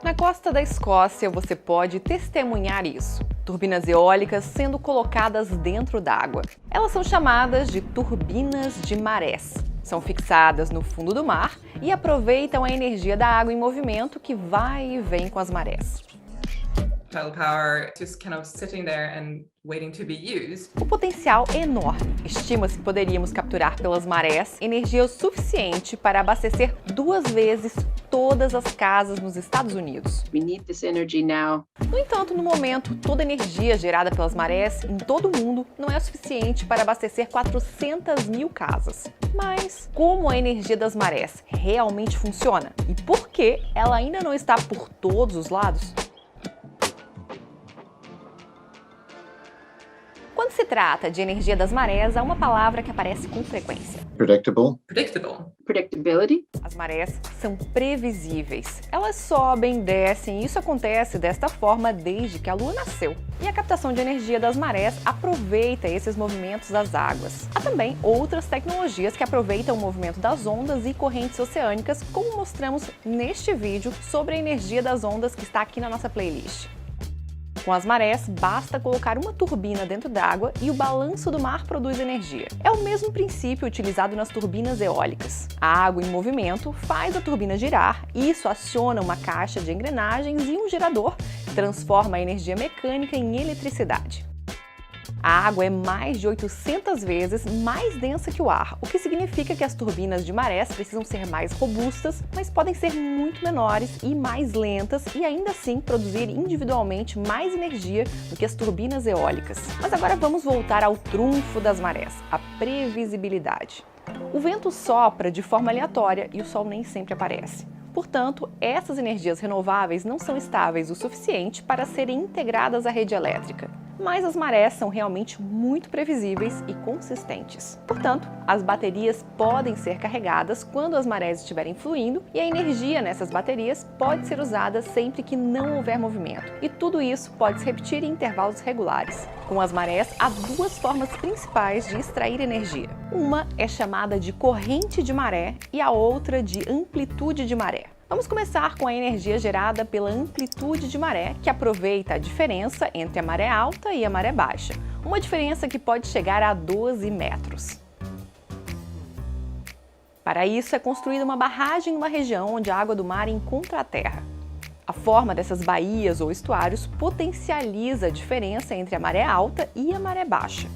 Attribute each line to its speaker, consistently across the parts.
Speaker 1: Na costa da Escócia, você pode testemunhar isso. Turbinas eólicas sendo colocadas dentro d'água. Elas são chamadas de turbinas de marés. São fixadas no fundo do mar e aproveitam a energia da água em movimento que vai e vem com as marés.
Speaker 2: Tidal power just kind of sitting there and waiting to be used.
Speaker 1: O potencial é enorme. Estima-se que poderíamos capturar pelas marés energia o suficiente para abastecer 2 vezes todas as casas nos Estados Unidos.
Speaker 3: We need this energy now.
Speaker 1: No entanto, no momento, toda a energia gerada pelas marés em todo o mundo não é suficiente para abastecer 400 mil casas. Mas como a energia das marés realmente funciona? E por que ela ainda não está por todos os lados? Quando se trata de energia das marés, há uma palavra que aparece com frequência.
Speaker 4: Predictable.
Speaker 3: Predictability.
Speaker 1: As marés são previsíveis. Elas sobem, descem e isso acontece desta forma desde que a Lua nasceu. E a captação de energia das marés aproveita esses movimentos das águas. Há também outras tecnologias que aproveitam o movimento das ondas e correntes oceânicas, como mostramos neste vídeo sobre a energia das ondas que está aqui na nossa playlist. Com as marés, basta colocar uma turbina dentro d'água e o balanço do mar produz energia. É o mesmo princípio utilizado nas turbinas eólicas. A água em movimento faz a turbina girar, isso aciona uma caixa de engrenagens e um gerador que transforma a energia mecânica em eletricidade. A água é mais de 800 vezes mais densa que o ar, o que significa que as turbinas de marés precisam ser mais robustas, mas podem ser muito menores e mais lentas e ainda assim produzir individualmente mais energia do que as turbinas eólicas. Mas agora vamos voltar ao trunfo das marés, a previsibilidade. O vento sopra de forma aleatória e o sol nem sempre aparece. Portanto, essas energias renováveis não são estáveis o suficiente para serem integradas à rede elétrica. Mas as marés são realmente muito previsíveis e consistentes. Portanto, as baterias podem ser carregadas quando as marés estiverem fluindo e a energia nessas baterias pode ser usada sempre que não houver movimento. E tudo isso pode se repetir em intervalos regulares. Com as marés, há 2 formas principais de extrair energia. Uma é chamada de corrente de maré e a outra de amplitude de maré. Vamos começar com a energia gerada pela amplitude de maré, que aproveita a diferença entre a maré alta e a maré baixa, uma diferença que pode chegar a 12 metros. Para isso, é construída uma barragem numa região onde a água do mar encontra a terra. A forma dessas baías ou estuários potencializa a diferença entre a maré alta e a maré baixa.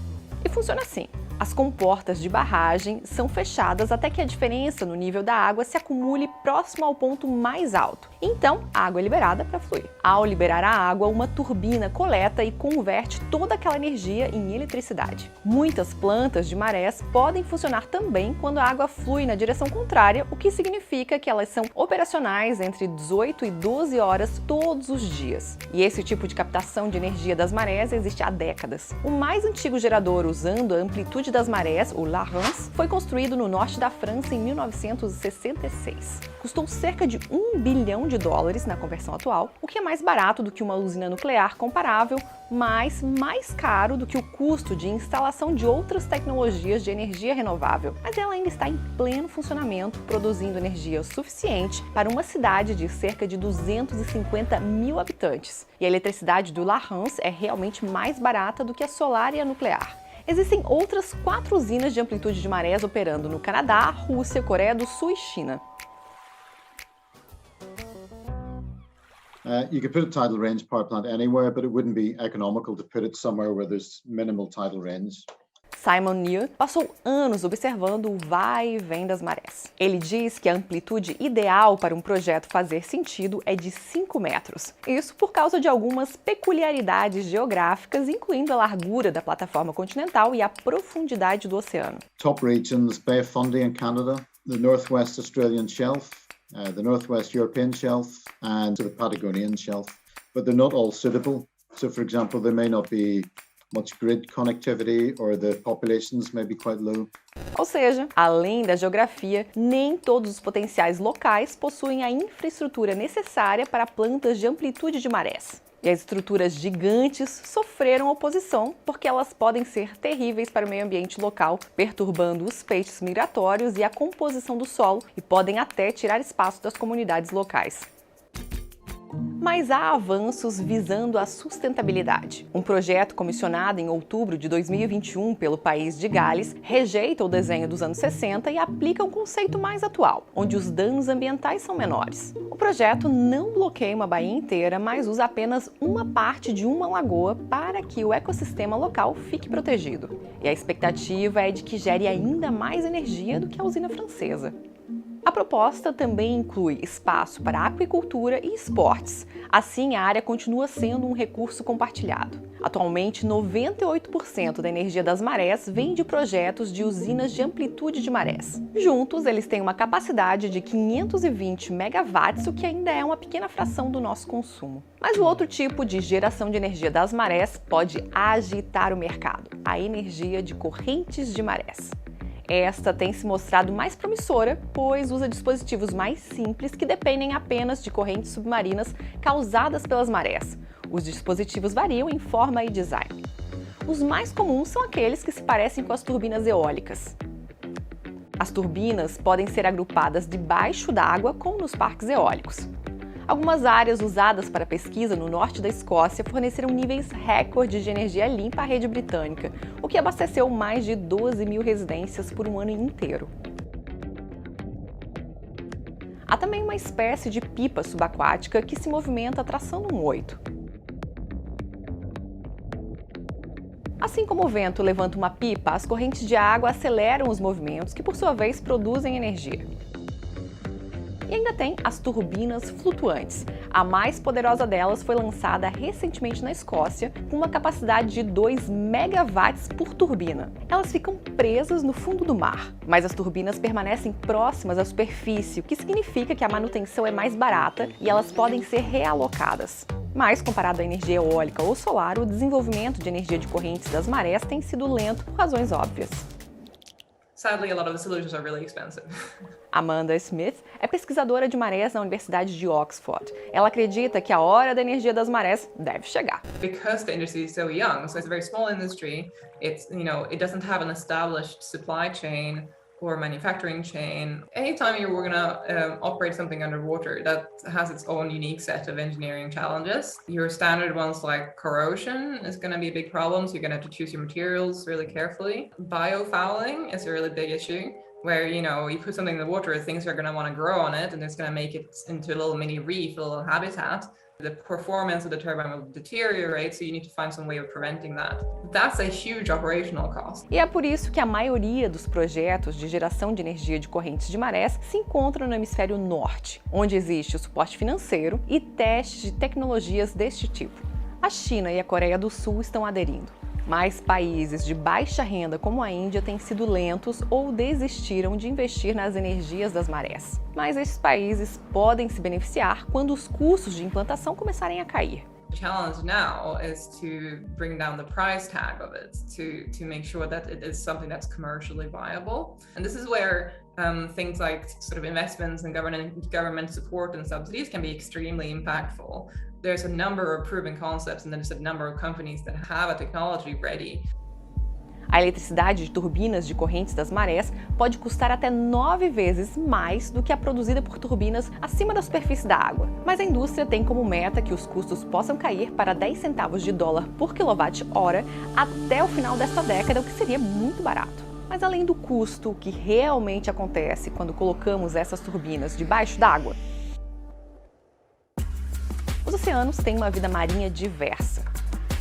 Speaker 1: E funciona assim. As comportas de barragem são fechadas até que a diferença no nível da água se acumule próximo ao ponto mais alto. Então, a água é liberada para fluir. Ao liberar a água, uma turbina coleta e converte toda aquela energia em eletricidade. Muitas plantas de marés podem funcionar também quando a água flui na direção contrária, o que significa que elas são operacionais entre 18 e 12 horas todos os dias. E esse tipo de captação de energia das marés existe há décadas. O mais antigo gerador usando a amplitude das marés, o La Rance, foi construído no norte da França em 1966. Custou cerca de $1 bilhão na conversão atual, o que é mais barato do que uma usina nuclear comparável, mas mais caro do que o custo de instalação de outras tecnologias de energia renovável. Mas ela ainda está em pleno funcionamento, produzindo energia suficiente para uma cidade de cerca de 250 mil habitantes. E a eletricidade do La Rance é realmente mais barata do que a solar e a nuclear. Existem outras 4 usinas de amplitude de marés operando no Canadá, Rússia, Coreia do Sul e China.
Speaker 4: You could put a tidal range power plant anywhere, but it wouldn't be economical to put it somewhere where there's minimal tidal range.
Speaker 1: Simon Neal passou anos observando o vai e vem das marés. Ele diz que a amplitude ideal para um projeto fazer sentido é de 5 metros. Isso por causa de algumas peculiaridades geográficas, incluindo a largura da plataforma continental e a profundidade do oceano.
Speaker 4: Top regions, Bay of Fundy in Canada, the Northwest Australian Shelf, the Northwest European Shelf, and the Patagonian Shelf. But they're not all suitable. So, for example, there may not be much grid connectivity or the populations may be quite low.
Speaker 1: Ou seja, além da geografia, nem todos os potenciais locais possuem a infraestrutura necessária para plantas de amplitude de marés. E as estruturas gigantes sofreram oposição porque elas podem ser terríveis para o meio ambiente local, perturbando os peixes migratórios e a composição do solo e podem até tirar espaço das comunidades locais. Mas há avanços visando a sustentabilidade. Um projeto comissionado em outubro de 2021 pelo país de Gales rejeita o desenho dos anos 60 e aplica um conceito mais atual, onde os danos ambientais são menores. O projeto não bloqueia uma baía inteira, mas usa apenas uma parte de uma lagoa para que o ecossistema local fique protegido. E a expectativa é de que gere ainda mais energia do que a usina francesa. A proposta também inclui espaço para aquicultura e esportes. Assim, a área continua sendo um recurso compartilhado. Atualmente, 98% da energia das marés vem de projetos de usinas de amplitude de marés. Juntos, eles têm uma capacidade de 520 megawatts, o que ainda é uma pequena fração do nosso consumo. Mas o outro tipo de geração de energia das marés pode agitar o mercado: a energia de correntes de marés. Esta tem se mostrado mais promissora, pois usa dispositivos mais simples que dependem apenas de correntes submarinas causadas pelas marés. Os dispositivos variam em forma e design. Os mais comuns são aqueles que se parecem com as turbinas eólicas. As turbinas podem ser agrupadas debaixo d'água, como nos parques eólicos. Algumas áreas usadas para pesquisa no norte da Escócia forneceram níveis recordes de energia limpa à rede britânica, o que abasteceu mais de 12 mil residências por um ano inteiro. Há também uma espécie de pipa subaquática que se movimenta traçando um oito. Assim como o vento levanta uma pipa, as correntes de água aceleram os movimentos, que por sua vez produzem energia. E ainda tem as turbinas flutuantes. A mais poderosa delas foi lançada recentemente na Escócia, com uma capacidade de 2 megawatts por turbina. Elas ficam presas no fundo do mar, mas as turbinas permanecem próximas à superfície, o que significa que a manutenção é mais barata e elas podem ser realocadas. Mas, comparado à energia eólica ou solar, o desenvolvimento de energia de correntes das marés tem sido lento por razões óbvias.
Speaker 2: Sadly, a lot of the solutions are really expensive.
Speaker 1: Amanda Smith é pesquisadora de marés na Universidade de Oxford. Ela acredita que a hora da energia das marés deve chegar.
Speaker 2: Because the industry is so young, so it's a very small industry, it doesn't have an established supply chain or manufacturing chain. Anytime you're going to operate something underwater, that has its own unique set of engineering challenges. Your standard ones like corrosion is going to be a big problem, so you're going to have to choose your materials really carefully. Biofouling is a really big issue, where you put something in the water, things are going to want to grow on it, and it's going to make it into a little mini reef, a little habitat. The performance of the turbine will deteriorate, so you need to find some way of preventing that. That's a huge operational cost.
Speaker 1: E é por isso que a maioria dos projetos de geração de energia de correntes de marés se encontram no hemisfério norte, onde existe o suporte financeiro e testes de tecnologias deste tipo. A China e a Coreia do Sul estão aderindo. Mas países de baixa renda como a Índia têm sido lentos ou desistiram de investir nas energias das marés. Mas esses países podem se beneficiar quando os custos de implantação começarem a cair.
Speaker 2: The challenge now is to bring down the price tag of it, to make sure that it is something that's commercially viable. And this is where things like sort of investments and government support and subsidies can be extremely impactful. There's a number of proven concepts and there's a number of companies that have a technology ready.
Speaker 1: A eletricidade de turbinas de correntes das marés pode custar até 9 vezes mais do que a produzida por turbinas acima da superfície da água. Mas a indústria tem como meta que os custos possam cair para 10 centavos de dólar por quilowatt-hora até o final desta década, o que seria muito barato. Mas além do custo, o que realmente acontece quando colocamos essas turbinas debaixo d'água? Os oceanos têm uma vida marinha diversa.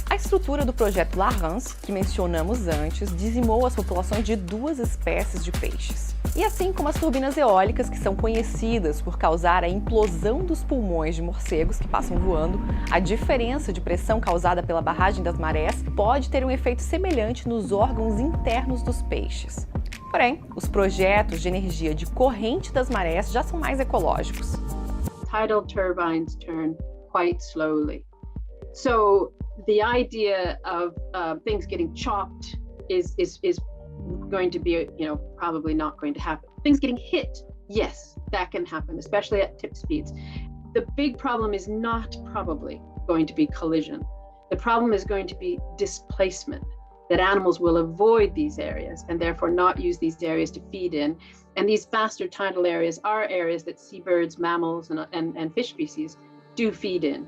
Speaker 1: A estrutura do projeto Laurence, que mencionamos antes, dizimou as populações de 2 espécies de peixes. E assim como as turbinas eólicas, que são conhecidas por causar a implosão dos pulmões de morcegos que passam voando, a diferença de pressão causada pela barragem das marés pode ter um efeito semelhante nos órgãos internos dos peixes. Porém, os projetos de energia de corrente das marés já são mais ecológicos.
Speaker 3: Tidal turbines turn quite slowly. So the idea of things getting chopped is going to be, probably not going to happen. Things getting hit, yes, that can happen, especially at tip speeds. The big problem is not probably going to be collision. The problem is going to be displacement, that animals will avoid these areas and therefore not use these areas to feed in. And these faster tidal areas are areas that seabirds, mammals, and fish species do feed in.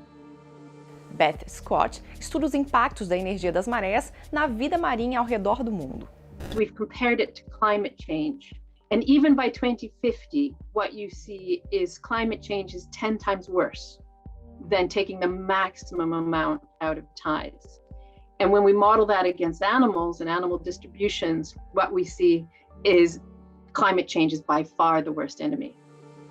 Speaker 1: Beth Scott estuda os impactos da energia das marés na vida marinha ao redor do mundo.
Speaker 3: We've compared it to climate change. And even by 2050, what you see is climate change is 10 times worse than taking the maximum amount out of tides. And when we model that against animals and animal distributions, what we see is climate change is by far the worst enemy.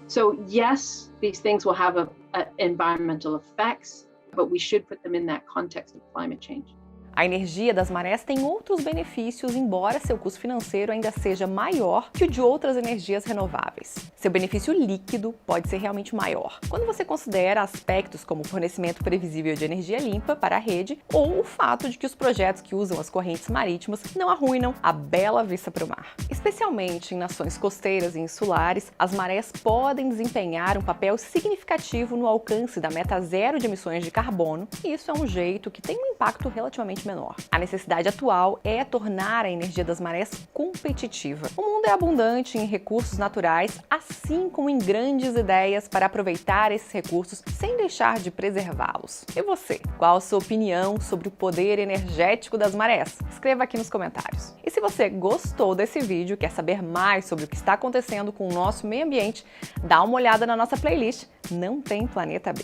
Speaker 3: So yes, these things will have environmental effects, but we should put them in that context of climate change.
Speaker 1: A energia das marés tem outros benefícios, embora seu custo financeiro ainda seja maior que o de outras energias renováveis. Seu benefício líquido pode ser realmente maior, quando você considera aspectos como o fornecimento previsível de energia limpa para a rede ou o fato de que os projetos que usam as correntes marítimas não arruinam a bela vista para o mar. Especialmente em nações costeiras e insulares, as marés podem desempenhar um papel significativo no alcance da meta zero de emissões de carbono, e isso é um jeito que tem um impacto relativamente menor. A necessidade atual é tornar a energia das marés competitiva. O mundo é abundante em recursos naturais, assim como em grandes ideias para aproveitar esses recursos sem deixar de preservá-los. E você? Qual a sua opinião sobre o poder energético das marés? Escreva aqui nos comentários. E se você gostou desse vídeo, quer saber mais sobre o que está acontecendo com o nosso meio ambiente, dá uma olhada na nossa playlist Não Tem Planeta B.